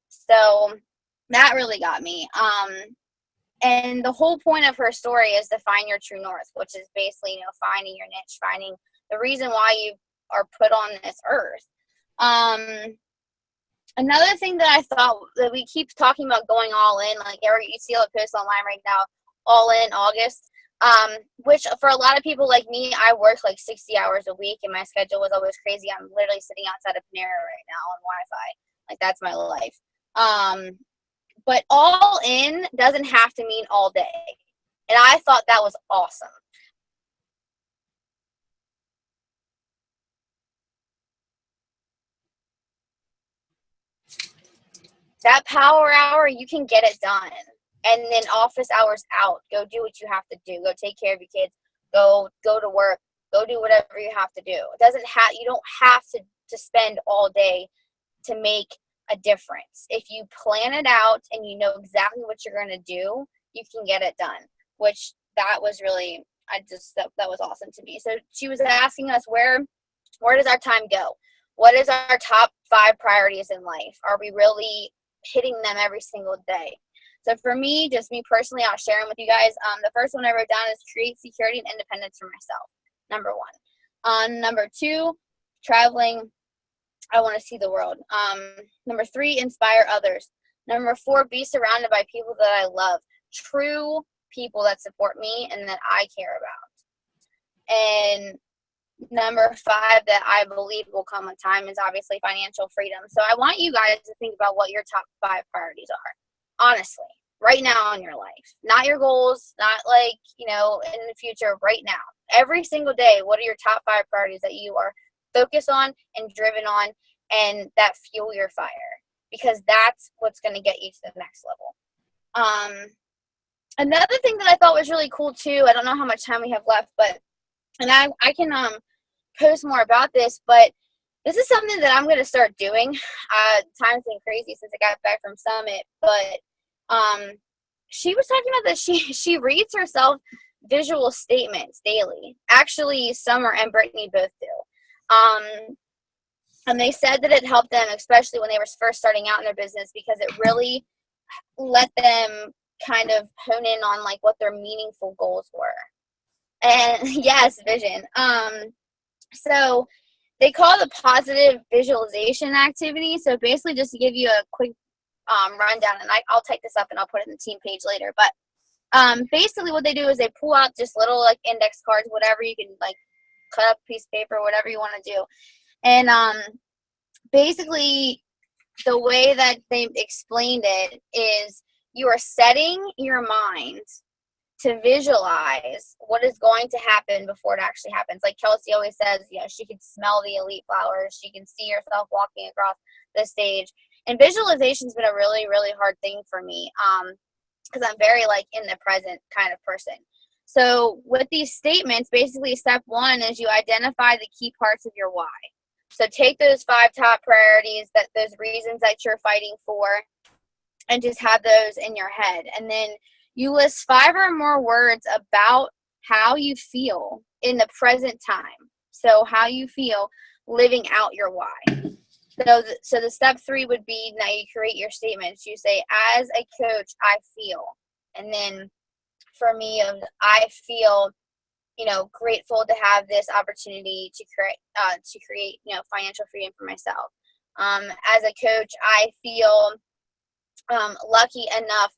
So that really got me. And the whole point of her story is to find your true north, which is basically, finding your niche, finding the reason why you are put on this earth. Another thing that I thought that we keep talking about going all in, like you see all the posts online right now, all in August, which for a lot of people like me, I work like 60 hours a week and my schedule was always crazy. I'm literally sitting outside of Panera right now on Wi-Fi. Like that's my life. But all in doesn't have to mean all day. And I thought that was awesome. That power hour, you can get it done. And then office hours out. Go do what you have to do. Go take care of your kids. Go to work. Go do whatever you have to do. You don't have to spend all day to make a difference. If you plan it out and you know exactly what you're going to do, you can get it done. Which that was really, that was awesome to me. So she was asking us where does our time go? What is our top 5 priorities in life? Are we really hitting them every single day? So for me, just me personally, I'll share them with you guys. The first one I wrote down is create security and independence for myself. Number 1. Number 2, traveling. I want to see the world. Number 3, inspire others. Number 4, be surrounded by people that I love. True people that support me and that I care about. And number 5 that I believe will come with time is obviously financial freedom. So I want you guys to think about what your top 5 priorities are. Honestly, right now in your life. Not your goals, not like, in the future, right now. Every single day, what are your top 5 priorities that you are focused on and driven on and that fuel your fire? Because that's what's going to get you to the next level. Another thing that I thought was really cool too, I don't know how much time we have left, and I can post more about this, but this is something that I'm going to start doing. Time's been crazy since I got back from Summit, but she was talking about that she reads herself visual statements daily. Actually, Summer and Brittany both do. And they said that it helped them, especially when they were first starting out in their business, because it really let them kind of hone in on like what their meaningful goals were. And yes, vision. So they call it a positive visualization activity. So basically, just to give you a quick rundown, and I'll type this up and I'll put it in the team page later. But basically, what they do is they pull out just little like index cards, whatever you can like cut up a piece of paper, whatever you want to do, and basically the way that they explained it is you are setting your mind to visualize what is going to happen before it actually happens. Like Kelsey always says, she can smell the elite flowers. She can see herself walking across the stage. And visualization's been a really, really hard thing for me because I'm very like in the present kind of person. So with these statements, basically step 1 is you identify the key parts of your why. So take those 5 top priorities, those reasons that you're fighting for, and just have those in your head. And then you list 5 or more words about how you feel in the present time. So how you feel living out your why. So the step 3 would be, now you create your statements. You say, as a coach, I feel. And then for me, I feel, grateful to have this opportunity to create, financial freedom for myself. As a coach, I feel lucky enough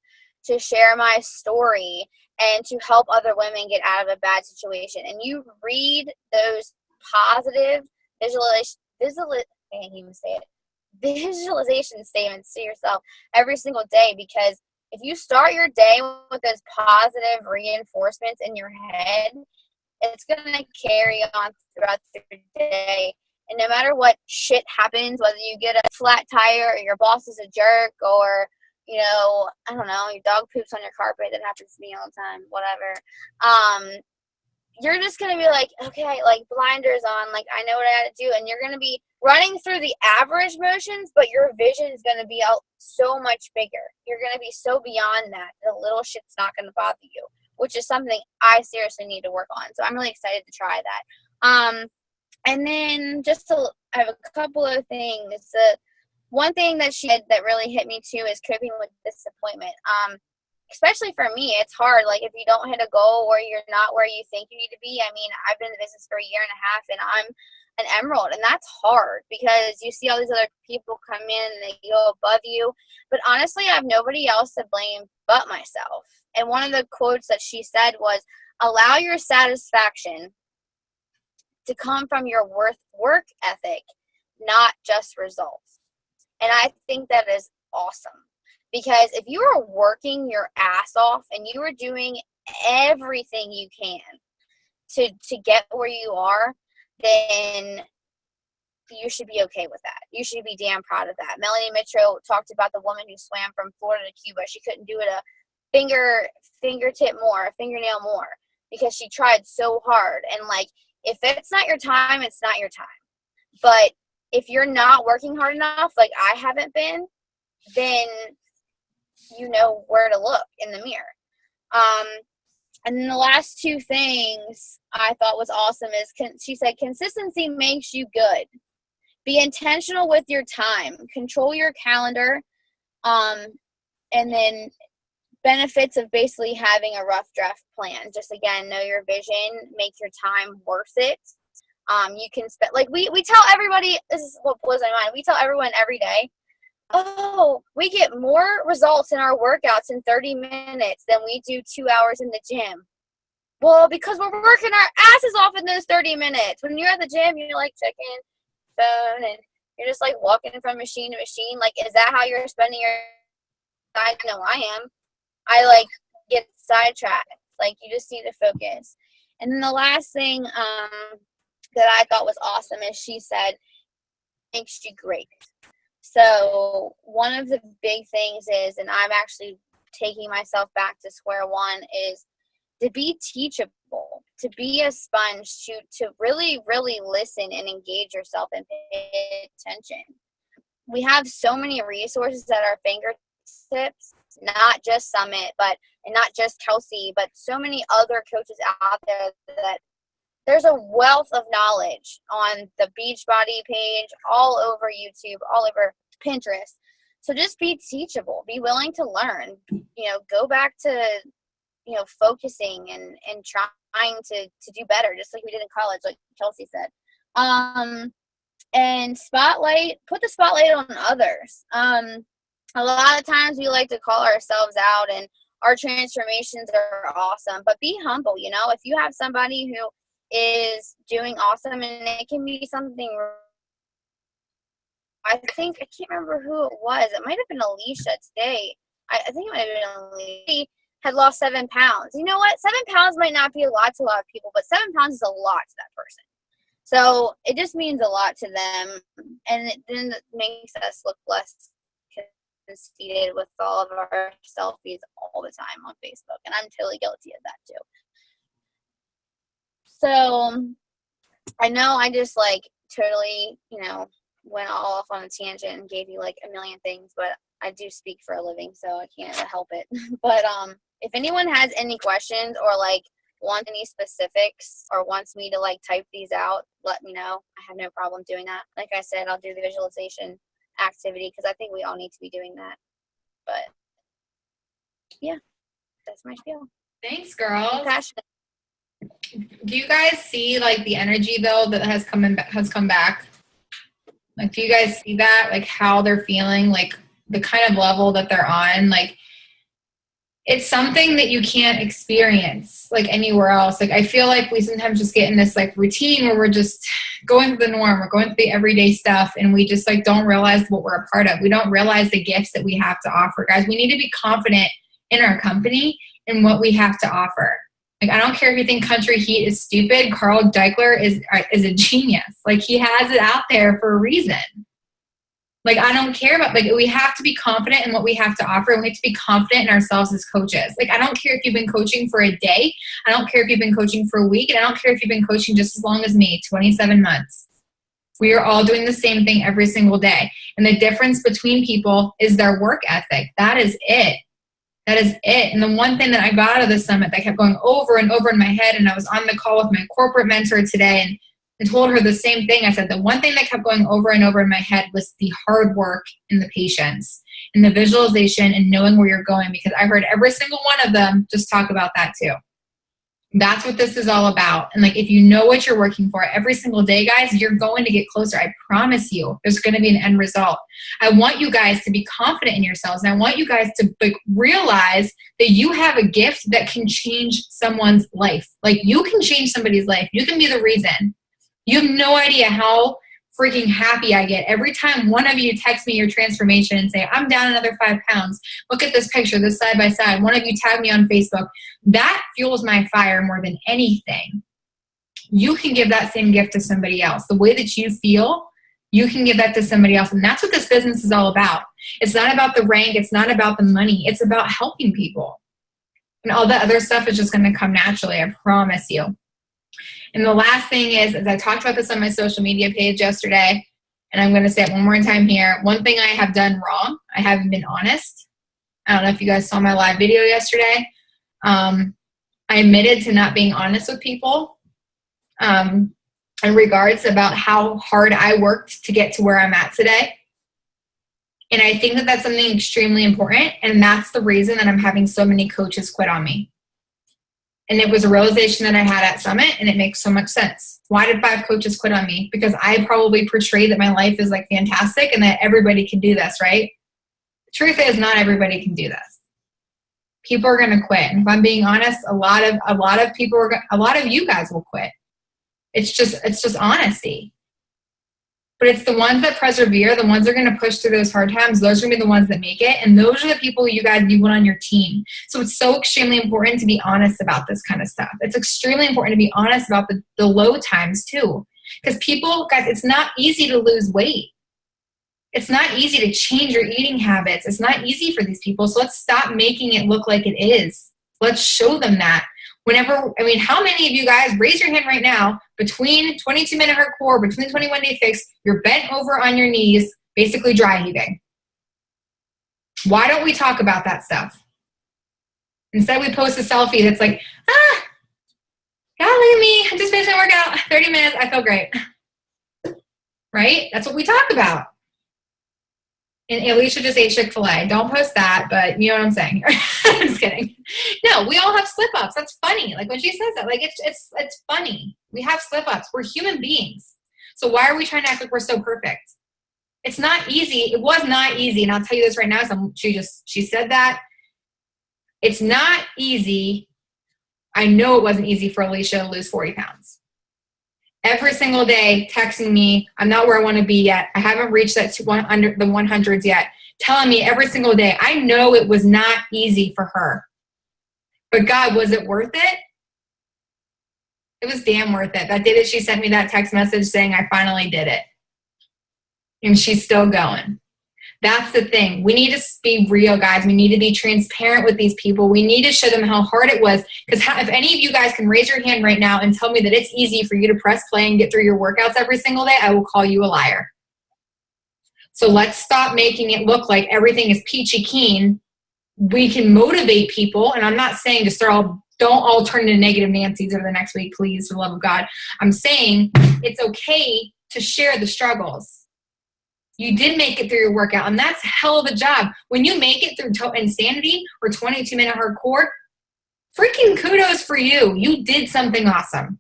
to share my story and to help other women get out of a bad situation. And you read those positive visualization statements to yourself every single day, because if you start your day with those positive reinforcements in your head, it's going to carry on throughout the day. And no matter what shit happens, whether you get a flat tire or your boss is a jerk or, I don't know, your dog poops on your carpet, that happens to me all the time, whatever. You're just going to be like, okay, like blinders on, like I know what I got to do. And you're going to be running through the average motions, but your vision is going to be out so much bigger. You're going to be so beyond that. The little shit's not going to bother you, which is something I seriously need to work on. So I'm really excited to try that. And then I have a couple of things. One thing that she said that really hit me too is coping with disappointment. Especially for me, it's hard. Like if you don't hit a goal or you're not where you think you need to be. I mean, I've been in the business for a year and a half and I'm emerald, and that's hard because you see all these other people come in and they go above you, but honestly I have nobody else to blame but myself. And one of the quotes that she said was, allow your satisfaction to come from your work ethic, not just results. And I think that is awesome, because if you are working your ass off and you are doing everything you can to get where you are, then you should be okay with that. You should be damn proud of that. Melanie Mitchell talked about the woman who swam from Florida to Cuba. She couldn't do it a fingertip more, a fingernail more, because she tried so hard. And like, if it's not your time, it's not your time. But if you're not working hard enough, like I haven't been, then you know where to look in the mirror. And then the last two things I thought was awesome is she said, consistency makes you good. Be intentional with your time. Control your calendar. And then benefits of basically having a rough draft plan. Just again, know your vision. Make your time worth it. You can spend, like we tell everybody, this is what blows my mind. We tell everyone every day, oh, we get more results in our workouts in 30 minutes than we do 2 hours in the gym. Well, because we're working our asses off in those 30 minutes. When you're at the gym, you're like checking phone and you're just like walking from machine to machine. Like, is that how you're spending your time? No, I am. I like get sidetracked. Like, you just need to focus. And then the last thing that I thought was awesome is she said, makes you great. So one of the big things is, and I'm actually taking myself back to square one, is to be teachable, to be a sponge, to really, really listen and engage yourself and pay attention. We have so many resources at our fingertips, not just Summit, and not just Kelsey, but so many other coaches out there that there's a wealth of knowledge on the Beachbody page, all over YouTube, all over Pinterest. So just be teachable, be willing to learn, go back to, focusing and trying to do better, just like we did in college, like Kelsey said. And put the spotlight on others. A lot of times we like to call ourselves out and our transformations are awesome, but be humble. If you have somebody who is doing awesome, and it can be something, I can't remember who it was. It might have been Alicia today. I think it might have been Alicia. Had lost 7 pounds. You know what? 7 pounds might not be a lot to a lot of people, but 7 pounds is a lot to that person. So it just means a lot to them, and it then makes us look less conceited with all of our selfies all the time on Facebook, and I'm totally guilty of that too. So I know I just totally, went all off on a tangent and gave you a million things, but I do speak for a living, so I can't help it. But if anyone has any questions or wants any specifics or wants me to type these out, let me know. I have no problem doing that. Like I said, I'll do the visualization activity because I think we all need to be doing that. But yeah, that's my spiel. Thanks, girls. I'm passionate. Do you guys see the energy though that has come back? Do you guys see that? How they're feeling, the kind of level that they're on? It's something that you can't experience anywhere else. I feel we sometimes just get in this routine where we're just going through the norm, we're going through the everyday stuff, and we just don't realize what we're a part of. We don't realize the gifts that we have to offer. Guys, we need to be confident in our company and what we have to offer. I don't care if you think Country Heat is stupid. Carl Deichler is a genius. He has it out there for a reason. I don't care about, we have to be confident in what we have to offer, and we have to be confident in ourselves as coaches. I don't care if you've been coaching for a day. I don't care if you've been coaching for a week, and I don't care if you've been coaching just as long as me, 27 months. We are all doing the same thing every single day. And the difference between people is their work ethic. That is it. That is it. And the one thing that I got out of the summit that kept going over and over in my head, and I was on the call with my corporate mentor today, and I told her the same thing. I said, the one thing that kept going over and over in my head was the hard work and the patience and the visualization and knowing where you're going, because I heard every single one of them just talk about that too. That's what this is all about. And like, if you know what you're working for every single day, guys, you're going to get closer. I promise you, there's going to be an end result. I want you guys to be confident in yourselves. And I want you guys to like realize that you have a gift that can change someone's life. Like, you can change somebody's life. You can be the reason. You have no idea how freaking happy I get every time one of you text me your transformation and say, I'm down another 5 pounds. Look at this picture, this side by side. One of you tag me on Facebook. That fuels my fire more than anything. You can give that same gift to somebody else. The way that you feel, you can give that to somebody else. And that's what this business is all about. It's not about the rank. It's not about the money. It's about helping people. And all the other stuff is just going to come naturally. I promise you. And the last thing is I talked about this on my social media page yesterday, and I'm going to say it one more time here. One thing I have done wrong, I haven't been honest. I don't know if you guys saw my live video yesterday. I admitted to not being honest with people in regards about how hard I worked to get to where I'm at today. And I think that that's something extremely important, and that's the reason that I'm having so many coaches quit on me. And it was a realization that I had at Summit, and it makes so much sense. Why did 5 coaches quit on me? Because I probably portrayed that my life is like fantastic and that everybody can do this, right? The truth is, not everybody can do this. People are going to quit. And if I'm being honest, a lot of people a lot of you guys will quit. It's just honesty. But it's the ones that persevere, the ones that are going to push through those hard times, those are going to be the ones that make it. And those are the people you guys need on your team. So it's so extremely important to be honest about this kind of stuff. It's extremely important to be honest about the low times too. Because people, guys, it's not easy to lose weight. It's not easy to change your eating habits. It's not easy for these people. So let's stop making it look like it is. Let's show them that. How many of you guys, raise your hand right now, between 22-minute hardcore, between 21-day fix, you're bent over on your knees, basically dry heaving? Why don't we talk about that stuff? Instead, we post a selfie that's like, God, look at me. I just finished my workout, 30 minutes, I feel great. Right? That's what we talk about. And Alicia just ate Chick-fil-A. Don't post that, but you know what I'm saying. I'm just kidding. No, we all have slip-ups. That's funny. Like when she says that, like it's funny. We have slip-ups. We're human beings. So why are we trying to act like we're so perfect? It's not easy. It was not easy. And I'll tell you this right now. She said that. It's not easy. I know it wasn't easy for Alicia to lose 40 pounds. Every single day texting me, I'm not where I want to be yet. I haven't reached that under the 100s yet. Telling me every single day. I know it was not easy for her. But God, was it worth it? It was damn worth it. That day that she sent me that text message saying I finally did it. And she's still going. That's the thing. We need to be real, guys. We need to be transparent with these people. We need to show them how hard it was. Because if any of you guys can raise your hand right now and tell me that it's easy for you to press play and get through your workouts every single day, I will call you a liar. So let's stop making it look like everything is peachy keen. We can motivate people. And I'm not saying just don't all turn into negative Nancy's over the next week, please, for the love of God. I'm saying it's okay to share the struggles. You did make it through your workout, and that's a hell of a job. When you make it through Insanity or 22-minute hardcore, freaking kudos for you. You did something awesome.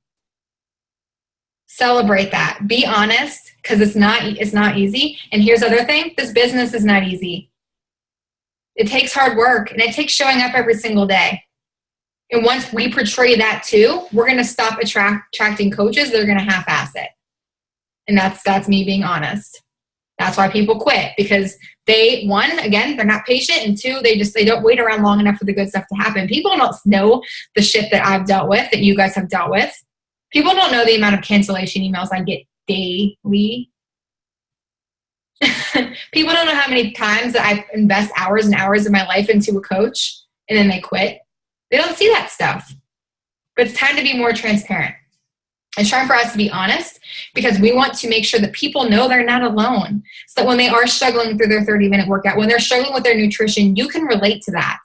Celebrate that. Be honest, because it's not easy. And here's the other thing. This business is not easy. It takes hard work, and it takes showing up every single day. And once we portray that too, we're going to stop attracting coaches that are going to half-ass it. And that's me being honest. That's why people quit, because they're not patient, and 2, they don't wait around long enough for the good stuff to happen. People don't know the shit that I've dealt with, that you guys have dealt with. People don't know the amount of cancellation emails I get daily. People don't know how many times that I invest hours and hours of my life into a coach and then they quit. They don't see that stuff. But it's time to be more transparent. It's time for us to be honest, because we want to make sure that people know they're not alone. So that when they are struggling through their 30-minute workout, when they're struggling with their nutrition, you can relate to that.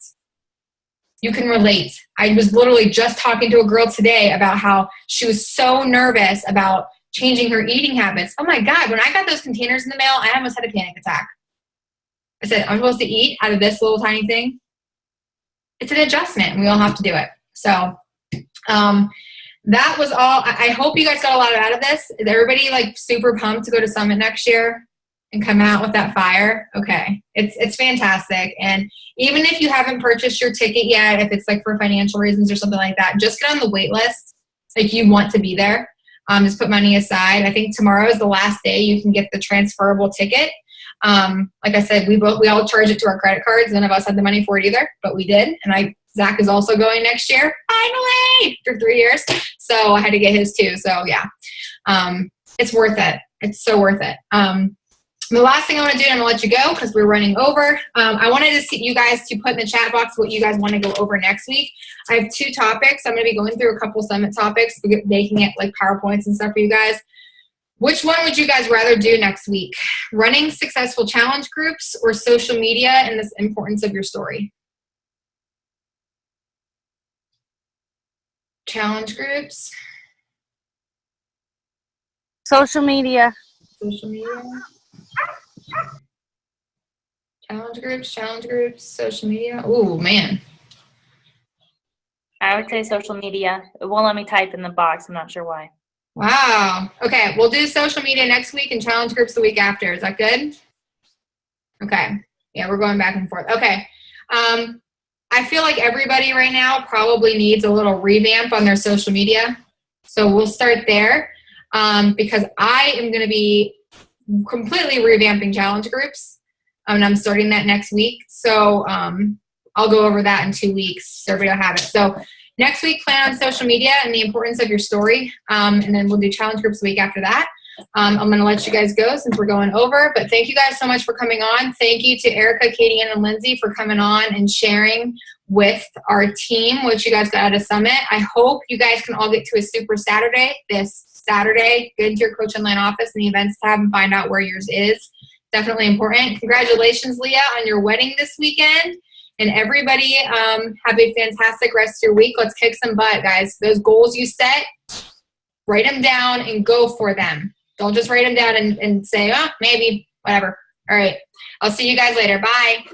You can relate. I was literally just talking to a girl today about how she was so nervous about changing her eating habits. Oh my God, when I got those containers in the mail, I almost had a panic attack. I said, I'm supposed to eat out of this little tiny thing. It's an adjustment, and we all have to do it. So That was all. I hope you guys got a lot out of this. Is everybody like super pumped to go to Summit next year and come out with that fire? Okay. It's fantastic. And even if you haven't purchased your ticket yet, if it's like for financial reasons or something like that, just get on the wait list. Like you want to be there. Just put money aside. I think tomorrow is the last day you can get the transferable ticket. Like I said, we all charge it to our credit cards. None of us had the money for it either, but we did. And Zach is also going next year, finally, after 3 years. So I had to get his too. So yeah, it's worth it. It's so worth it. The last thing I want to do, and I'm going to let you go because we're running over. I wanted to see you guys to put in the chat box what you guys want to go over next week. I have 2 topics. I'm going to be going through a couple Summit topics, making it like PowerPoints and stuff for you guys. Which one would you guys rather do next week? Running successful challenge groups or social media and the importance of your story? Challenge groups. Social media. Social media. Challenge groups, social media. Ooh, man. I would say social media. It won't let me type in the box. I'm not sure why. Wow. Okay, we'll do social media next week and challenge groups the week after. Is that good? Okay. Yeah, we're going back and forth. Okay. I feel like everybody right now probably needs a little revamp on their social media. So we'll start there because I am going to be completely revamping challenge groups. And I'm starting that next week. So I'll go over that in 2 weeks so everybody will have it. So next week, plan on social media and the importance of your story. And then we'll do challenge groups the week after that. I'm going to let you guys go since we're going over. But thank you guys so much for coming on. Thank you to Erica, Katie, Ann, and Lindsay for coming on and sharing with our team what you guys got out of Summit. I hope you guys can all get to a Super Saturday this Saturday. Get into your Coach Online office in the events tab and find out where yours is. Definitely important. Congratulations, Leah, on your wedding this weekend. And everybody have a fantastic rest of your week. Let's kick some butt, guys. Those goals you set, write them down and go for them. Don't just write them down and say, oh, maybe, whatever. All right. I'll see you guys later. Bye.